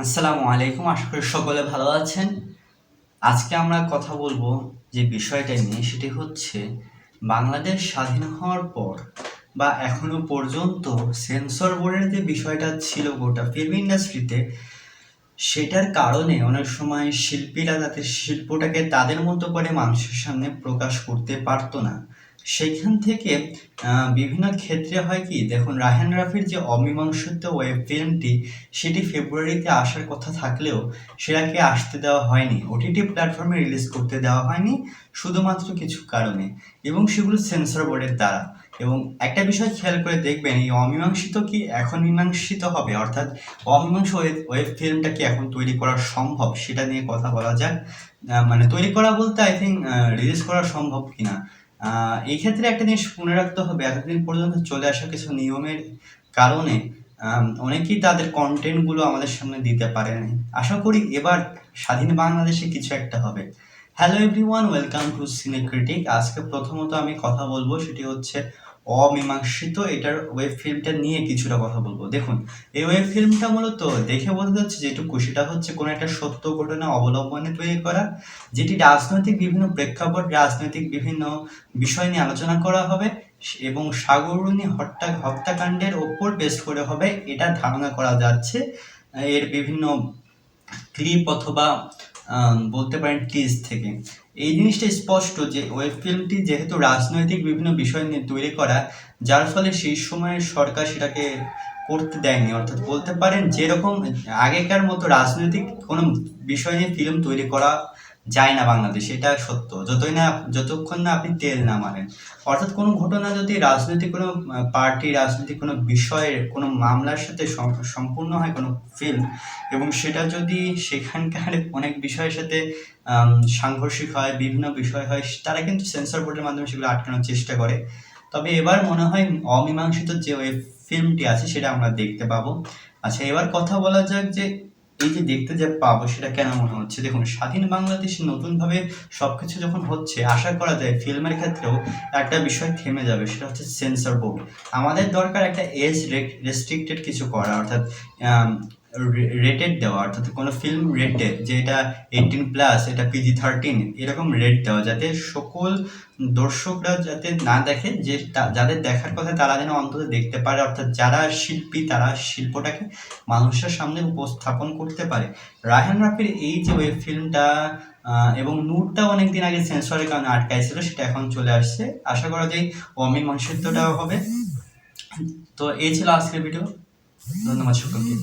আসসালামু আলাইকুম, আশা করি সকলে ভালো আছেন। আজকে আমরা কথা বলবো যে বিষয়টা নিয়ে, সেটি হচ্ছে বাংলাদেশ স্বাধীন হওয়ার পর বা এখনো পর্যন্ত সেন্সর বোর্ডের যে বিষয়টা ছিল গোটা ফিল্ম ইন্ডাস্ট্রিতে, সেটার কারণে অনেক সময় শিল্পীরা তাদের শিল্পটাকে তাদের মতো করে মানুষের সামনে প্রকাশ করতে পারতো না। সেখান থেকে বিভিন্ন ক্ষেত্রে হয় কি, দেখুন রায়হান রাফির যে অমীমাংসিত ওয়েব ফিল্মটি, সেটি ফেব্রুয়ারিতে আসার কথা থাকলেও সেটাকে আসতে দেওয়া হয়নি, ওটিটি প্ল্যাটফর্মে রিলিজ করতে দেওয়া হয়নি শুধুমাত্র কিছু কারণে, এবং সেগুলো সেন্সর বোর্ডের দ্বারা। এবং একটা বিষয় খেয়াল করে দেখবেন, এই অমীমাংসিত কি এখন মীমাংসিত হবে, অর্থাৎ অমীমাংসিত ওয়েব ফিল্মটা কি এখন তৈরি করা সম্ভব, সেটা নিয়ে কথা বলা যাক। মানে তৈরি করা বলতে আই থিঙ্ক রিলিজ করা সম্ভব কিনা। এই ক্ষেত্রে একটা জিনিস মনে রাখতে হবে, এতদিন পর্যন্ত চলে আসা কিছু নিয়মের কারণে অনেকেই তাদের কন্টেন্টগুলো আমাদের সামনে দিতে পারেনি। আশা করি এবার স্বাধীন বাংলাদেশে কিছু একটা হবে। হ্যালো এভরিওয়ান, ওয়েলকাম টু সিনে ক্রিটিক। আজকে প্রথমত আমি কথা বলবো সেটি হচ্ছে অমীমাংসিত, এটার ওয়েব ফিল্মটা নিয়ে কিছুটা কথা বলবো। দেখুন, এই ওয়েব ফিল্মটা মূলত দেখে বোঝা যাচ্ছে যেটুকু, সেটা হচ্ছে কোনো একটা সত্য ঘটনা অবলম্বনে তৈরি করা, যেটি রাজনৈতিক বিভিন্ন প্রেক্ষাপট, রাজনৈতিক বিভিন্ন বিষয় নিয়ে আলোচনা করা হবে এবং সাগররুনি হত্যাকাণ্ডের ওপর বেস করে হবে, এটা ধারণা করা যাচ্ছে এর বিভিন্ন ক্লিপ অথবা বলতে পারেন টিজ থেকে। এই জিনিসটা স্পষ্ট যে ওয়েব ফিল্মটি যেহেতু রাজনৈতিক বিভিন্ন বিষয় নিয়ে তৈরি করা, যার ফলে সেই সময়ের সরকার সেটাকে করতে দেয়নি। অর্থাৎ বলতে পারেন যেরকম আগেকার মতো রাজনৈতিক কোনো বিষয় নিয়ে ফিল্ম তৈরি করা যায় না বাংলাদেশে, এটা সত্য। যতক্ষণ না আপনি তেল না মারেন, অর্থাৎ কোনো ঘটনা যদি রাজনৈতিক কোনো পার্টি, রাজনৈতিক কোনো বিষয়ের কোনো মামলার সাথে সম্পূর্ণ হয় কোনো ফিল্ম, এবং সেটা যদি সেখানকার অনেক বিষয়ের সাথে সাংঘর্ষিক হয়, বিভিন্ন বিষয় হয়, তারা কিন্তু সেন্সর বোর্ডের মাধ্যমে সেগুলো আটকানোর চেষ্টা করে। তবে এবার মনে হয় অমীমাংসিত যে ওয়েব ফিল্মটি আছে সেটা আমরা দেখতে পাবো। আচ্ছা, এবার কথা বলা যাক যে এই যে দেখতে যে পাবো সেটা কেন মনে হচ্ছে। দেখুন, স্বাধীন বাংলাদেশে নতুনভাবে সবকিছু যখন হচ্ছে, আশা করা যায় ফিল্মের ক্ষেত্রেও একটা বিষয় থেমে যাবে, সেটা হচ্ছে সেন্সর বোর্ড। আমাদের দরকার একটা এজ রেস্ট্রিক্টেড কিছু করা, অর্থাৎ রেটেড দেওয়া, অর্থাৎ কোনো ফিল্ম রেটে যে এটা 18+, এটা PG-13, এরকম রেট দেওয়া, যাতে সকল দর্শকরা যাতে না দেখে, যে যাদের দেখার কথা তারা যেন অন্তত দেখতে পারে, অর্থাৎ যারা শিল্পী তারা শিল্পটাকে মানুষের সামনে উপস্থাপন করতে পারে। রায়হান রাফির এই যে ওয়েব ফিল্মটা এবং নূরটা অনেকদিন আগে সেন্সরের কারণে আটকাইছিল, সেটা এখন চলে আসছে। আশা করা যায় অমীমাংসিতটাও হবে। তো এই ছিল আজকের ভিডিও। ধন্যবাদ সকলকে।